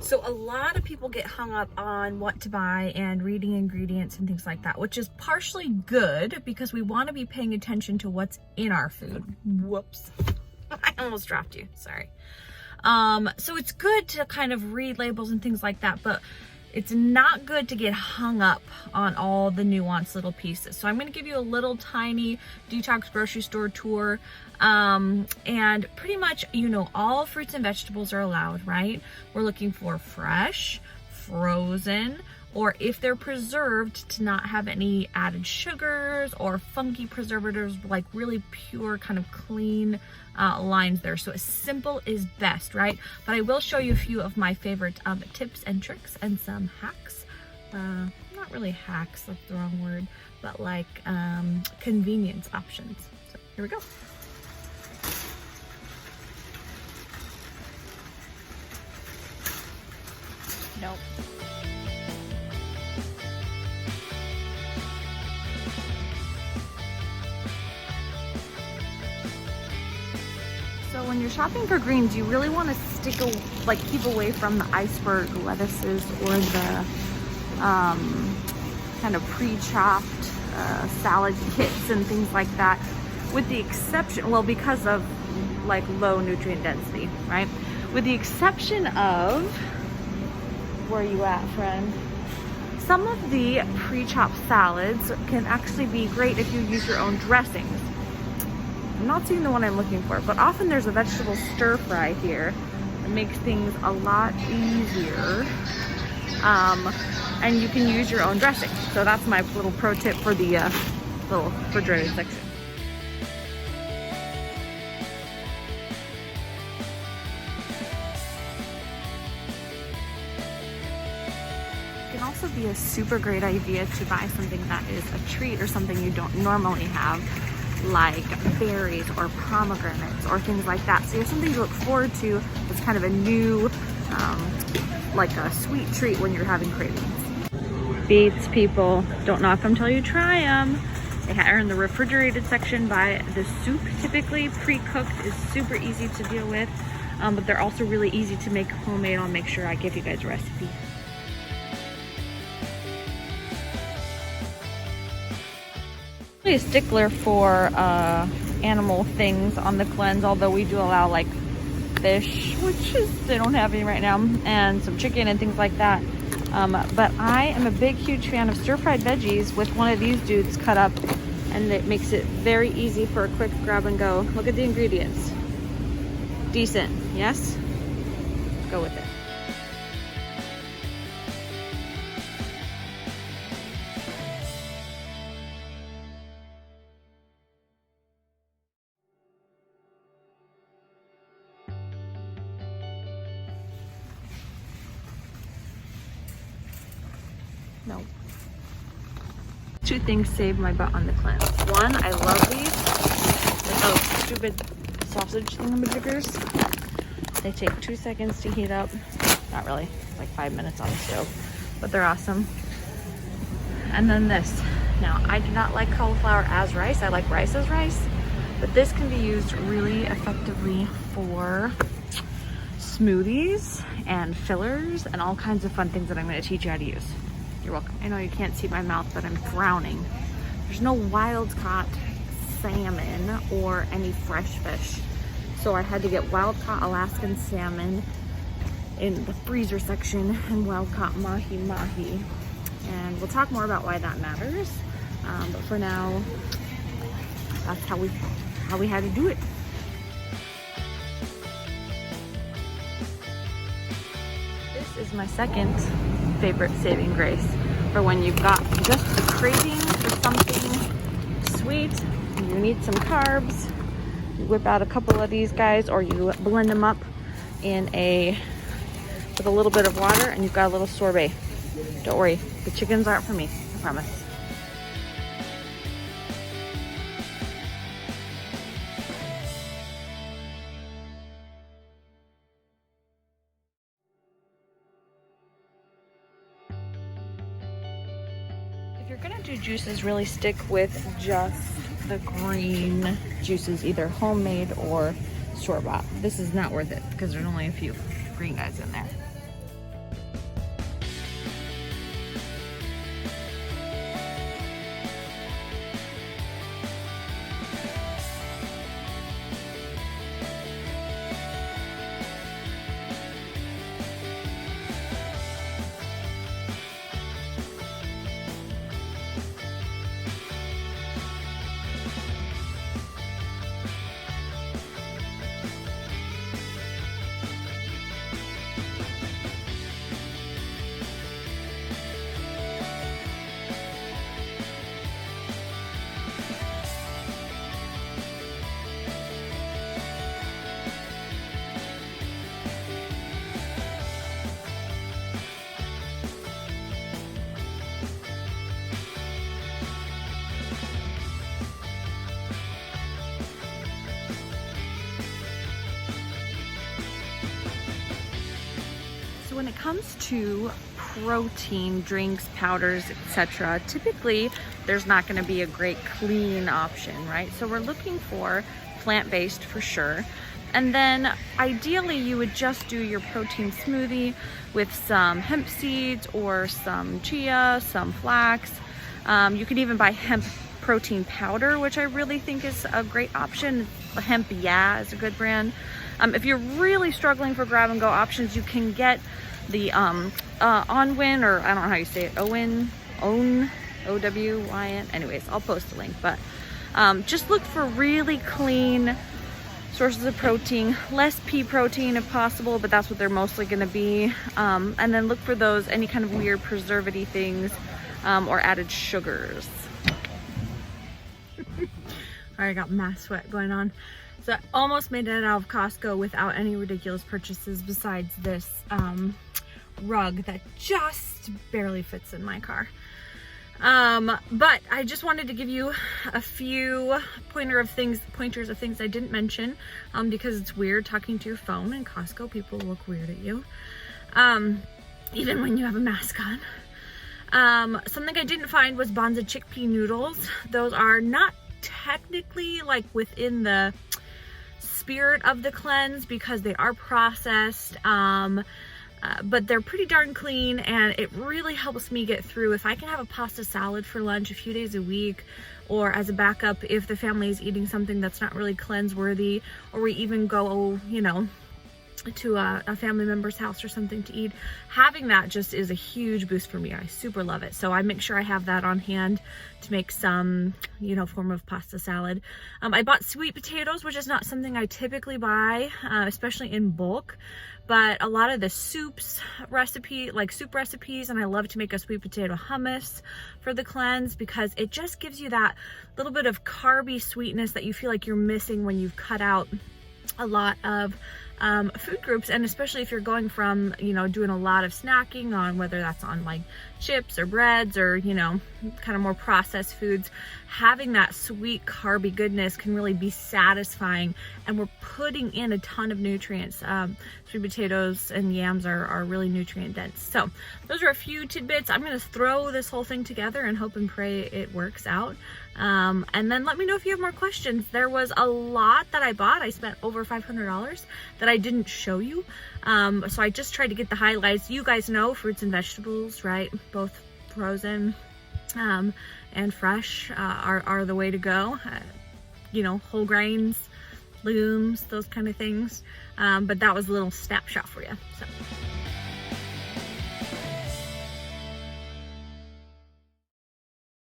So a lot of people get hung up on what to buy and reading ingredients and things like that, which is partially good because we want to be paying attention to what's in our food. Whoops. I almost dropped you. Sorry. So it's good to kind of read labels and things like that, but it's not good to get hung up on all the nuanced little pieces. So I'm going to give you a little tiny detox grocery store tour. And pretty much, you know, all fruits and vegetables are allowed, right? We're looking for fresh, frozen, or if they're preserved, to not have any added sugars or funky preservatives, like really pure kind of clean lines there. So as simple is best, right? But I will show you a few of my favorite tips and tricks and some hacks. Not really hacks, that's the wrong word, but like convenience options. So here we go. Nope. So when you're shopping for greens, you really want to keep away from the iceberg lettuces or the kind of pre-chopped salad kits and things like that, with the exception, well, because of like low nutrient density, right? With the exception of, where are you at, friend? Some of the pre-chopped salads can actually be great if you use your own dressings. I'm not seeing the one I'm looking for, but often there's a vegetable stir fry here that makes things a lot easier. And you can use your own dressing. So that's my little pro tip for the little refrigerated section. It can also be a super great idea to buy something that is a treat or something you don't normally have, like berries or pomegranates or things like that. So you have something to look forward to that's kind of a new, like a sweet treat when you're having cravings. Beets, people, don't knock them till you try them. They are in the refrigerated section by the soup. Typically pre-cooked is super easy to deal with, but they're also really easy to make homemade. I'll make sure I give you guys a recipe. I'm a stickler for animal things on the cleanse, although we do allow like fish, which is, they don't have any right now, and some chicken and things like that. But I am a big, huge fan of stir-fried veggies with one of these dudes cut up, and it makes it very easy for a quick grab and go. Look at the ingredients. Decent, yes? Go with it. No. Two things saved my butt on the cleanse. One, I love these. Those stupid sausage thingamajiggers. They take 2 seconds to heat up. Not really, like 5 minutes on the stove, but they're awesome. And then this. Now, I do not like cauliflower as rice. I like rice as rice, but this can be used really effectively for smoothies and fillers and all kinds of fun things that I'm going to teach you how to use. You're welcome. I know you can't see my mouth, but I'm drowning. There's no wild caught salmon or any fresh fish. So I had to get wild caught Alaskan salmon in the freezer section and wild caught mahi-mahi. And we'll talk more about why that matters. But for now, that's how we had to do it. This is my second favorite saving grace for when you've got just a craving for something sweet and you need some carbs. You whip out a couple of these guys, or you blend them up with a little bit of water, and you've got a little sorbet. Don't worry, the chickens aren't for me, I promise. If you're gonna do juices, really stick with just the green juices, either homemade or store-bought. This is not worth it because there's only a few green guys in there. So when it comes to protein drinks, powders, etc., typically there's not going to be a great clean option, right? So we're looking for plant-based for sure. And then ideally you would just do your protein smoothie with some hemp seeds or some chia, some flax. You could even buy hemp protein powder, which I really think is a great option. Hemp Yeah is a good brand. If you're really struggling for grab and go options, you can get the Onwin, or I don't know how you say it, Owen, O-W-Y-N. Anyways, I'll post a link, but just look for really clean sources of protein, less pea protein if possible, but that's what they're mostly going to be. And then look for those, any kind of weird preservative things or added sugars. I got mass sweat going on. So I almost made it out of Costco without any ridiculous purchases besides this rug that just barely fits in my car. But I just wanted to give you a few pointers of things I didn't mention, because it's weird talking to your phone in Costco. People look weird at you, even when you have a mask on. Something I didn't find was Bonza chickpea noodles. Those are not technically like within the spirit of the cleanse because they are processed, but they're pretty darn clean, and it really helps me get through. If I can have a pasta salad for lunch a few days a week, or as a backup if the family is eating something that's not really cleanse worthy, or we even go, you know, to a family member's house or something to eat, having that just is a huge boost for me. I super love it. So I make sure I have that on hand to make some, you know, form of pasta salad. I bought sweet potatoes, which is not something I typically buy, especially in bulk, but a lot of the soup recipes, and I love to make a sweet potato hummus for the cleanse because it just gives you that little bit of carby sweetness that you feel like you're missing when you've cut out a lot of food groups, and especially if you're going from, you know, doing a lot of snacking on, whether that's on like chips or breads or, you know, kind of more processed foods, having that sweet carby goodness can really be satisfying, and we're putting in a ton of nutrients. Sweet potatoes and yams are really nutrient dense. So those are a few tidbits. I'm going to throw this whole thing together and hope and pray it works out. And then let me know if you have more questions. There was a lot that I bought. I spent over $500 that I didn't show you. So I just tried to get the highlights. You guys know fruits and vegetables, right? Both frozen and fresh are the way to go. You know, whole grains, legumes, those kind of things. But that was a little snapshot for you. So.